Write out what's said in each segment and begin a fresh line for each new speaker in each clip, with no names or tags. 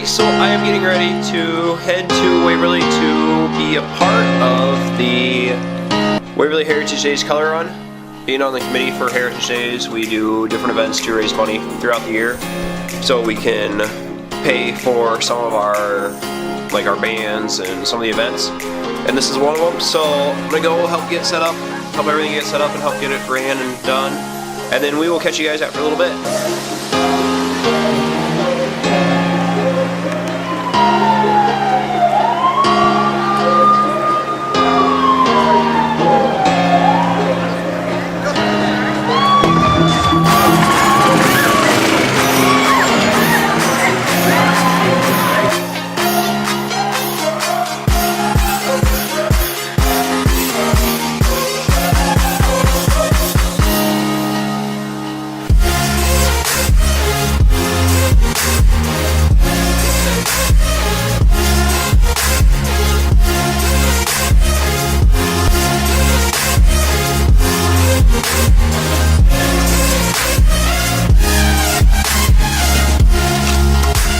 everybody, so I am getting ready to head to Waverly to be a part of the Waverly Heritage Days color run. Being on the committee for Heritage Days, we do different events to raise money throughout the year so we can pay for some of our bands and some of the events, and this is one of them. So I'm gonna go help get set up, help everything get set up and help get it ran and done, and then we will catch you guys after a little bit.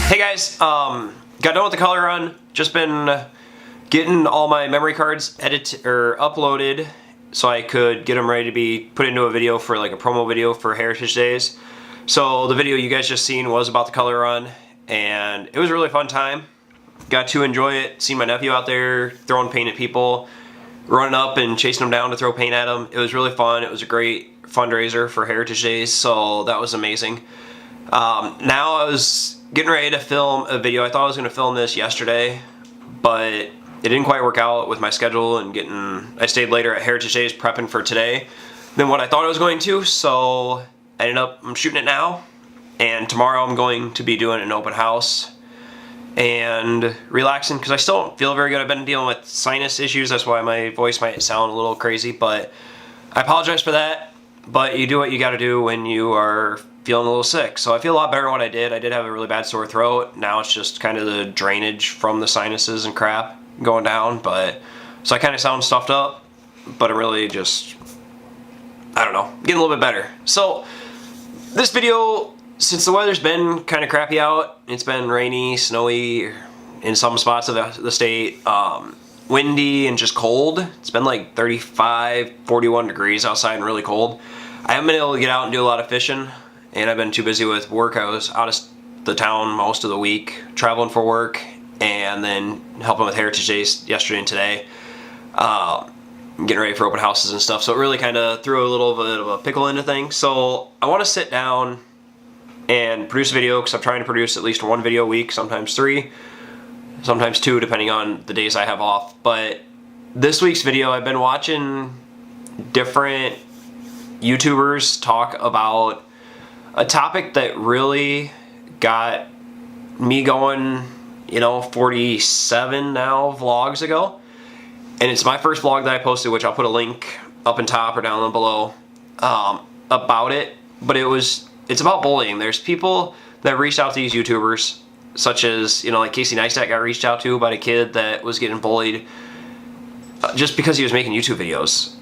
Hey guys, got done with the color run. Just been getting all my memory cards uploaded so I could get them ready to be put into a video for like a promo video for Heritage Days. So the video you guys just seen was about the color run, and it was a really fun time. Got to enjoy it, seeing my nephew out there throwing paint at people, running up and chasing them down to throw paint at them. It was really fun. It was a great fundraiser for Heritage Days, so that was amazing. Now I was getting ready to film a video. I thought I was going to film this yesterday, but it didn't quite work out with my schedule and I stayed later at Heritage Days prepping for today than what I thought I was going to, so I'm shooting it now, and tomorrow I'm going to be doing an open house and relaxing because I still don't feel very good. I've been dealing with sinus issues, that's why my voice might sound a little crazy, but I apologize for that. But you do what you got to do when you are feeling a little sick. So I feel a lot better than what I did. I did have a really bad sore throat. Now it's just kind of the drainage from the sinuses and crap going down. So I kind of sound stuffed up, but I'm really just, I don't know, getting a little bit better. So this video, since the weather's been kind of crappy out, it's been rainy, snowy in some spots of the state, windy and just cold. It's been like 35, 41 degrees outside and really cold. I haven't been able to get out and do a lot of fishing, and I've been too busy with work. I was out of the town most of the week, traveling for work, and then helping with Heritage Days yesterday and today, getting ready for open houses and stuff. So it really kind of threw a little bit of a pickle into things. So I want to sit down and produce a video, because I'm trying to produce at least one video a week, sometimes 3. Sometimes 2, depending on the days I have off. But this week's video, I've been watching different YouTubers talk about a topic that really got me going, 47 now vlogs ago. And it's my first vlog that I posted, which I'll put a link up in top or down below about it. But it's about bullying. There's people that reached out to these YouTubers, such as, like Casey Neistat got reached out to by a kid that was getting bullied just because he was making YouTube videos.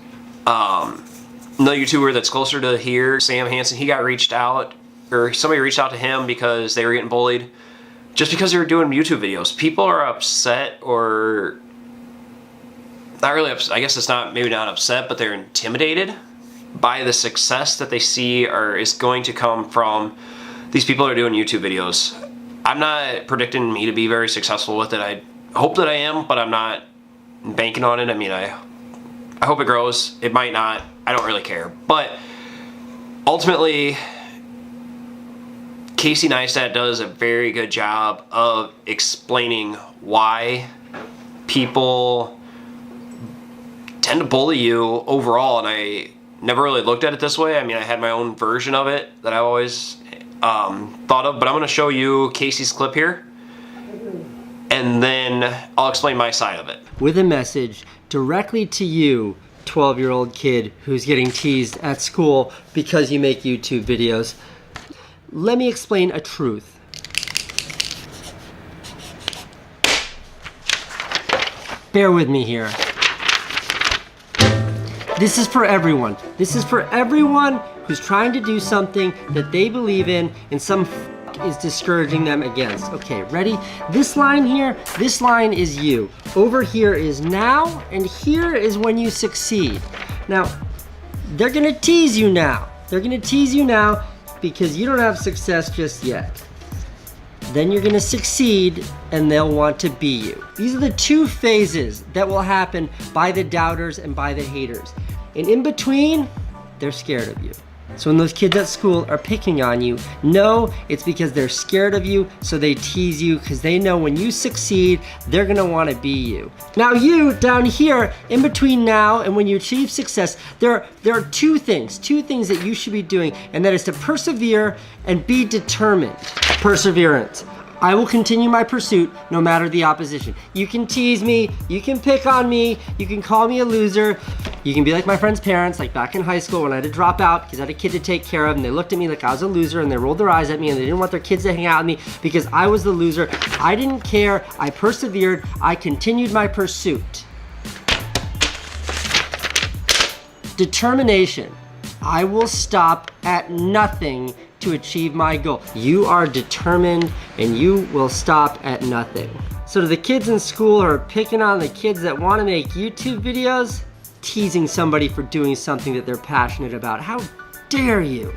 Another YouTuber that's closer to here, Sam Hansen, he got reached out, or somebody reached out to him because they were getting bullied just because they were doing YouTube videos. People are upset, or not really upset, I guess it's maybe not upset, but they're intimidated by the success that they see is going to come from these people that are doing YouTube videos. I'm not predicting me to be very successful with it. I hope that I am, but I'm not banking on it. I mean, I hope it grows. It might not. I don't really care. But ultimately, Casey Neistat does a very good job of explaining why people tend to bully you overall, and I never really looked at it this way. I mean, I had my own version of it that I always thought of, but I'm going to show you Casey's clip here, and then I'll explain my side of it.
With a message directly to you, 12-year-old kid who's getting teased at school because you make YouTube videos. Let me explain a truth. Bear with me here. This is for everyone. This is for everyone who's trying to do something that they believe in some is discouraging them against. Okay, ready? This line here, this line is you. Over here is now, and here is when you succeed. Now, they're gonna tease you now. They're gonna tease you now because you don't have success just yet. Then you're gonna succeed and they'll want to be you. These are the two phases that will happen by the doubters and by the haters. And in between, they're scared of you. So when those kids at school are picking on you, know it's because they're scared of you, so they tease you because they know when you succeed, they're gonna wanna be you. Now you, down here, in between now and when you achieve success, there are two things that you should be doing, and that is to persevere and be determined. Perseverance. I will continue my pursuit no matter the opposition. You can tease me, you can pick on me, you can call me a loser, you can be like my friend's parents, like back in high school when I had to drop out because I had a kid to take care of and they looked at me like I was a loser and they rolled their eyes at me and they didn't want their kids to hang out with me because I was the loser. I didn't care, I persevered, I continued my pursuit. Determination. I will stop at nothing to achieve my goal. You are determined and you will stop at nothing. So to the kids in school who are picking on the kids that want to make YouTube videos, teasing somebody for doing something that they're passionate about, how dare you?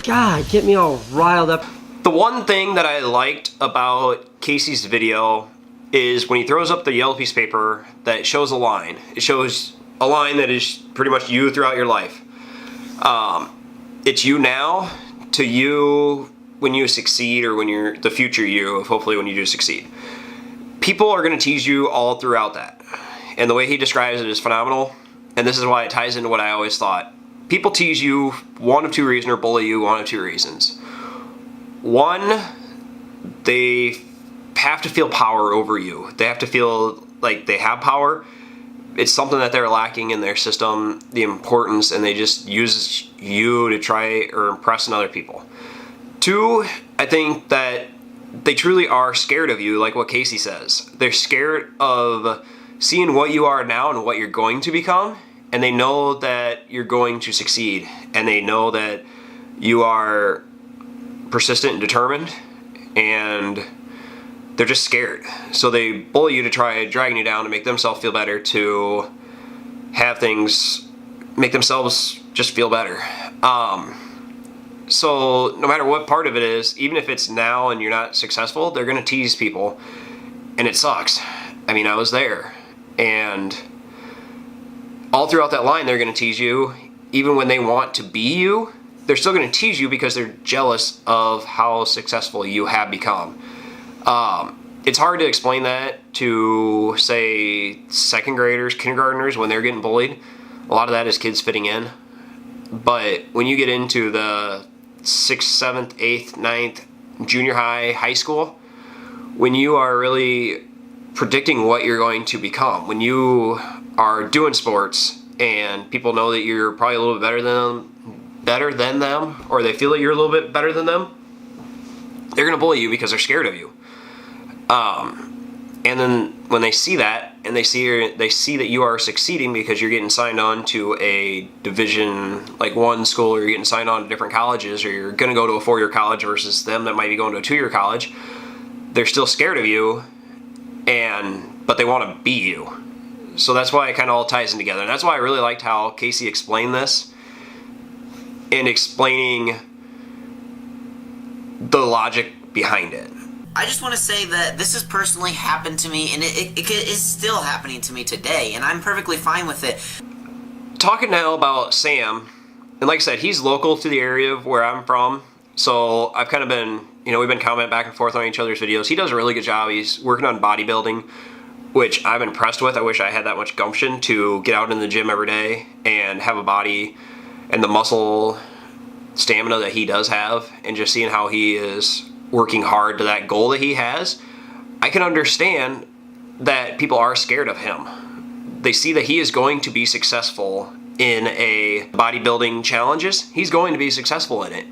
God, get me all riled up.
The one thing that I liked about Casey's video is when he throws up the yellow piece of paper that shows a line. It shows a line that is pretty much you throughout your life. It's you now to you when you succeed, or when you're the future you, hopefully when you do succeed. People are going to tease you all throughout that. And the way he describes it is phenomenal. And this is why it ties into what I always thought. People tease you one of two reasons, or bully you one of two reasons. One, they have to feel power over you. They have to feel like they have power. It's something that they're lacking in their system, the importance, and they just use you to try or impress other people. Two, I think that they truly are scared of you, like what Casey says. They're scared of seeing what you are now and what you're going to become, and they know that you're going to succeed, and they know that you are persistent and determined, and they're just scared. So they bully you to try dragging you down to make themselves feel better, to have things make themselves just feel better. So no matter what part of it is, even if it's now and you're not successful, they're gonna tease people, and it sucks. I mean, I was there, and all throughout that line they're gonna tease you. Even when they want to be you, they're still gonna tease you because they're jealous of how successful you have become. It's hard to explain that to, say, second graders, kindergartners, when they're getting bullied. A lot of that is kids fitting in. But when you get into the 6th, 7th, 8th, 9th, junior high, high school, when you are really predicting what you're going to become, when you are doing sports and people know that you're probably a little bit better than them, or they feel that you're a little bit better than them, they're going to bully you because they're scared of you. And then when they see that, and they see that you are succeeding because you're getting signed on to a Division like 1 school, or you're getting signed on to different colleges, or you're going to go to a 4-year college versus them that might be going to a 2-year college, they're still scared of you, but they want to be you. So that's why it kind of all ties in together. And that's why I really liked how Casey explained this, and explaining the logic behind it.
I just want to say that this has personally happened to me, and it is still happening to me today, and I'm perfectly fine with it.
Talking now about Sam, and like I said, he's local to the area of where I'm from, so I've kind of been, we've been commenting back and forth on each other's videos. He does a really good job. He's working on bodybuilding, which I'm impressed with. I wish I had that much gumption to get out in the gym every day and have a body and the muscle stamina that he does have, and just seeing how he is working hard to that goal that he has, I can understand that people are scared of him. They see that he is going to be successful in a bodybuilding challenges. He's going to be successful in it.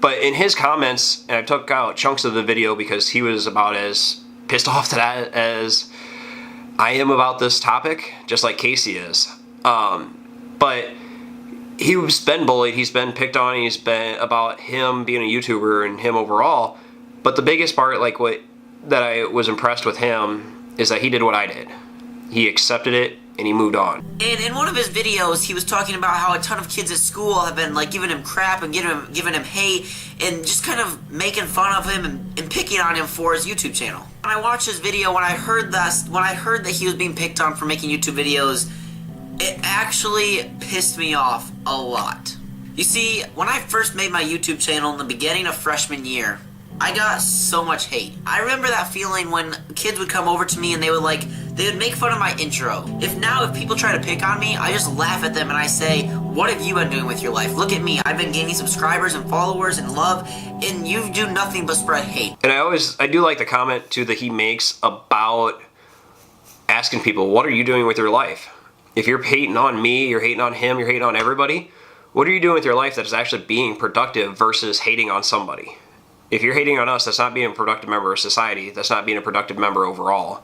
But in his comments, and I took out chunks of the video because he was about as pissed off to that as I am about this topic, just like Casey is. But he's been bullied, he's been picked on, he's been about him being a YouTuber and him overall. But the biggest part, like that I was impressed with him, is that he did what I did. He accepted it and he moved on.
And in one of his videos, he was talking about how a ton of kids at school have been like giving him crap and giving him hate and just kind of making fun of him and picking on him for his YouTube channel. When I watched his video, when I heard that he was being picked on for making YouTube videos, it actually pissed me off a lot. You see, when I first made my YouTube channel in the beginning of freshman year, I got so much hate. I remember that feeling when kids would come over to me and they would make fun of my intro. If people try to pick on me, I just laugh at them and I say, what have you been doing with your life? Look at me. I've been gaining subscribers and followers and love, and you do nothing but spread hate.
And I do like the comment too that he makes about asking people, what are you doing with your life? If you're hating on me, you're hating on him, you're hating on everybody, what are you doing with your life that is actually being productive versus hating on somebody? If you're hating on us, that's not being a productive member of society. That's not being a productive member overall.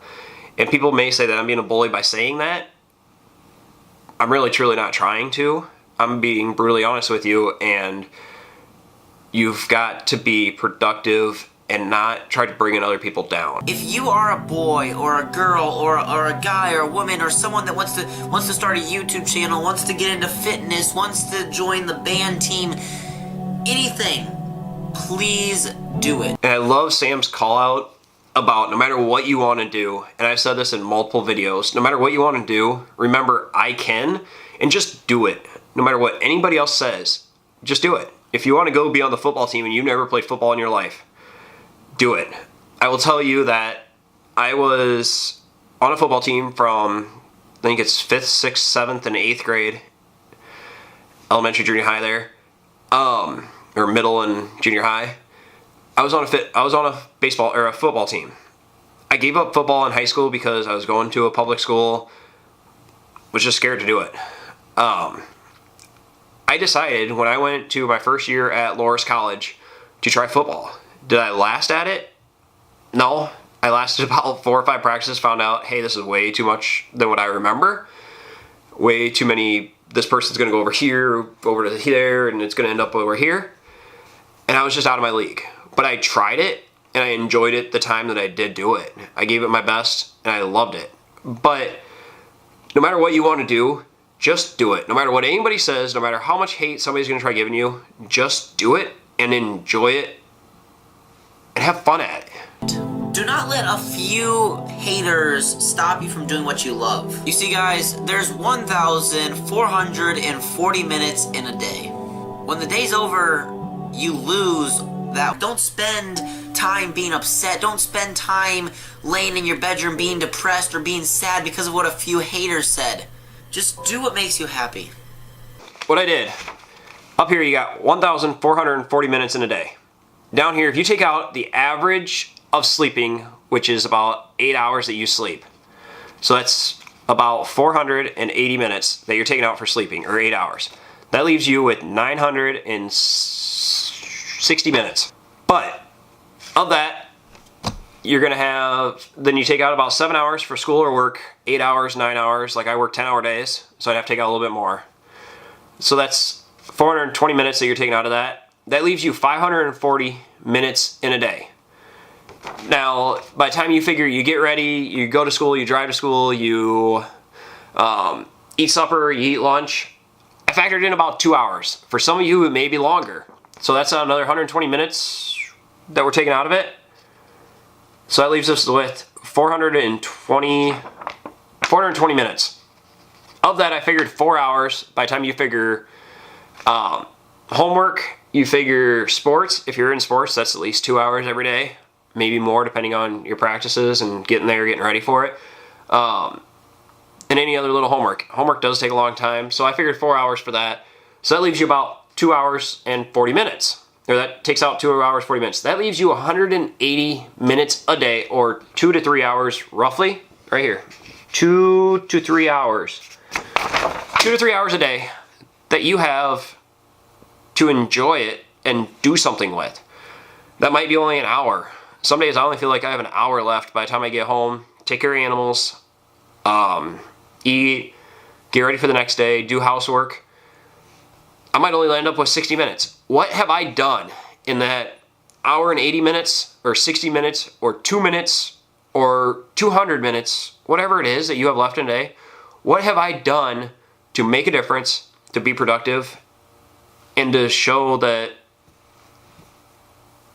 And people may say that I'm being a bully by saying that. I'm really truly not trying to. I'm being brutally honest with you, and you've got to be productive and not try to bring in other people down.
If you are a boy or a girl or a guy or a woman or someone that wants to start a YouTube channel, wants to get into fitness, wants to join the band team, anything, please do it.
And I love Sam's call out about no matter what you want to do, and I've said this in multiple videos, no matter what you want to do, remember I can, and just do it. No matter what anybody else says, just do it. If you want to go be on the football team and you've never played football in your life, do it. I will tell you that I was on a football team from, I think it's 5th, 6th, 7th, and 8th grade, elementary, junior high there, or middle and junior high. I was on a baseball or a football team. I gave up football in high school because I was going to a public school, was just scared to do it. I decided when I went to my first year at Loras College to try football. Did I last at it? No. I lasted about 4 or 5 practices, found out, hey, this is way too much than what I remember. Way too many, this person's going to go over here, over to there, and it's going to end up over here. And I was just out of my league. But I tried it, and I enjoyed it the time that I did do it. I gave it my best, and I loved it. But no matter what you want to do, just do it. No matter what anybody says, no matter how much hate somebody's going to try giving you, just do it and enjoy it and have fun at it.
Do not let a few haters stop you from doing what you love. You see, guys, there's 1,440 minutes in a day. When the day's over, you lose that. Don't spend time being upset. Don't spend time laying in your bedroom being depressed or being sad because of what a few haters said. Just do what makes you happy.
What I did, up here you got 1,440 minutes in a day. Down here, if you take out the average of sleeping, which is about 8 hours that you sleep, so that's about 480 minutes that you're taking out for sleeping, or 8 hours. That leaves you with 960 minutes. But of that, you're gonna have, then you take out about 7 hours for school or work, 8 hours, 9 hours, like I work 10-hour days, so I'd have to take out a little bit more. So that's 420 minutes that you're taking out of that. That leaves you 540 minutes in a day. Now, by the time you figure you get ready, you go to school, you drive to school, you eat supper, you eat lunch, I factored in about 2 hours. For some of you, it may be longer. So that's another 120 minutes that we're taking out of it. So that leaves us with 420 minutes. Of that, I figured 4 hours. By the time you figure homework, you figure sports. If you're in sports, that's at least 2 hours every day. Maybe more, depending on your practices and getting there, getting ready for it. And any other little homework. Homework does take a long time, so I figured 4 hours for that. So that leaves you about 2 hours and 40 minutes. Or that takes out 2 hours, 40 minutes. That leaves you 180 minutes a day, or 2 to 3 hours, roughly. Right here. 2 to 3 hours. 2 to 3 hours a day that you have to enjoy it and do something with. That might be only an hour. Some days I only feel like I have an hour left by the time I get home, take care of animals, eat, get ready for the next day, do housework. I might only end up with 60 minutes. What have I done in that hour and 80 minutes or 60 minutes or 2 minutes or 200 minutes, whatever it is that you have left in a day? What have I done to make a difference, to be productive, and to show that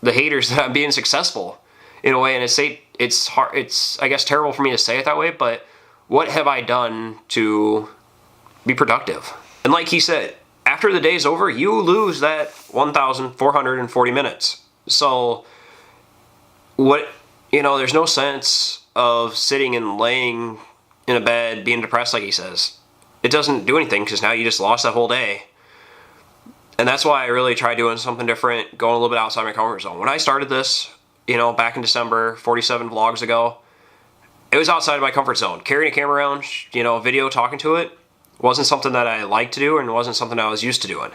the haters that I'm being successful in a way? And it's hard, it's, I guess, terrible for me to say it that way, but what have I done to be productive? And like he said, after the day's over, you lose that 1,440 minutes. So there's no sense of sitting and laying in a bed being depressed, like he says. It doesn't do anything, because now you just lost that whole day. And that's why I really try doing something different, going a little bit outside my comfort zone. When I started this, back in December, 47 vlogs ago, it was outside of my comfort zone. Carrying a camera around, video, talking to it, wasn't something that I liked to do, and wasn't something I was used to doing.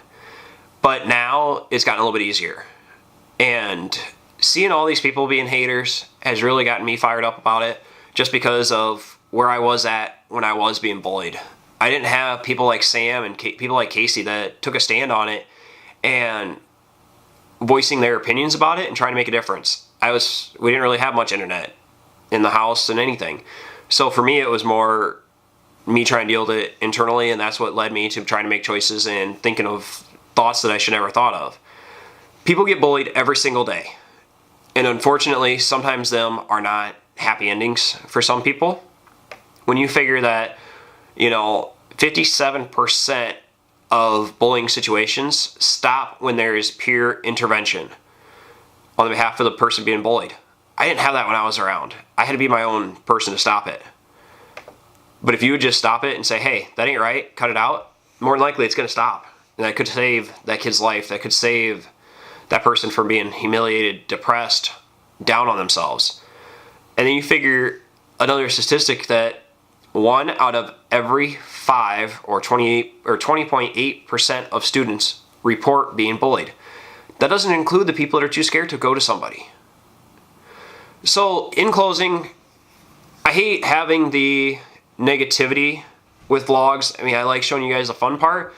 But now it's gotten a little bit easier. And seeing all these people being haters has really gotten me fired up about it, just because of where I was at when I was being bullied. I didn't have people like Sam and people like Casey that took a stand on it and voicing their opinions about it and trying to make a difference. We didn't really have much internet in the house and anything. So for me, it was more me trying to deal with it internally, and that's what led me to trying to make choices and thinking of thoughts that I should never thought of. People get bullied every single day. And unfortunately, sometimes them are not happy endings for some people. When you figure that, 57% of bullying situations stop when there is peer intervention on behalf of the person being bullied. I didn't have that when I was around. I had to be my own person to stop it. But if you would just stop it and say, hey, that ain't right, cut it out, more than likely it's going to stop. And that could save that kid's life. That could save that person from being humiliated, depressed, down on themselves. And then you figure another statistic that 1 out of every 5 or 20.8% of students report being bullied. That doesn't include the people that are too scared to go to somebody. So in closing, I hate having the negativity with vlogs. I mean, I like showing you guys the fun part,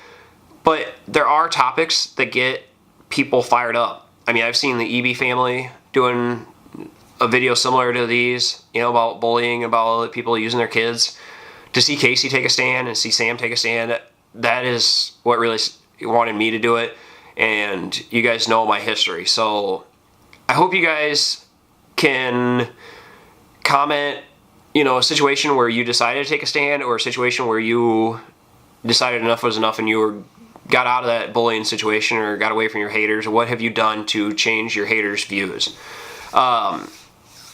but there are topics that get people fired up. I mean, I've seen the EB family doing a video similar to these, about bullying, about people using their kids. To see Casey take a stand and see Sam take a stand, that is what really wanted me to do it. And you guys know my history. So I hope you guys can comment, a situation where you decided to take a stand, or a situation where you decided enough was enough and you got out of that bullying situation or got away from your haters. What have you done to change your haters' views?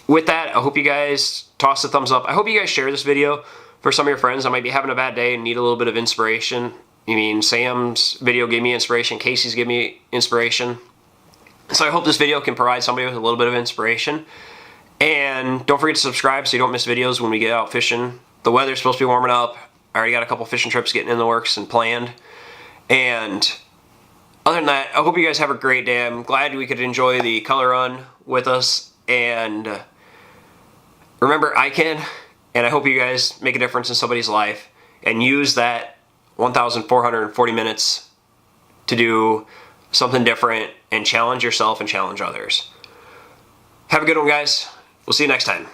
With that, I hope you guys toss a thumbs up. I hope you guys share this video for some of your friends that might be having a bad day and need a little bit of inspiration. Sam's video gave me inspiration. Casey's gave me inspiration. So I hope this video can provide somebody with a little bit of inspiration. And don't forget to subscribe so you don't miss videos when we get out fishing. The weather's supposed to be warming up. I already got a couple fishing trips getting in the works and planned. And other than that, I hope you guys have a great day. I'm glad we could enjoy the color run with us. And remember, I can. And I hope you guys make a difference in somebody's life and use that 1,440 minutes to do something different and challenge yourself and challenge others. Have a good one, guys. We'll see you next time.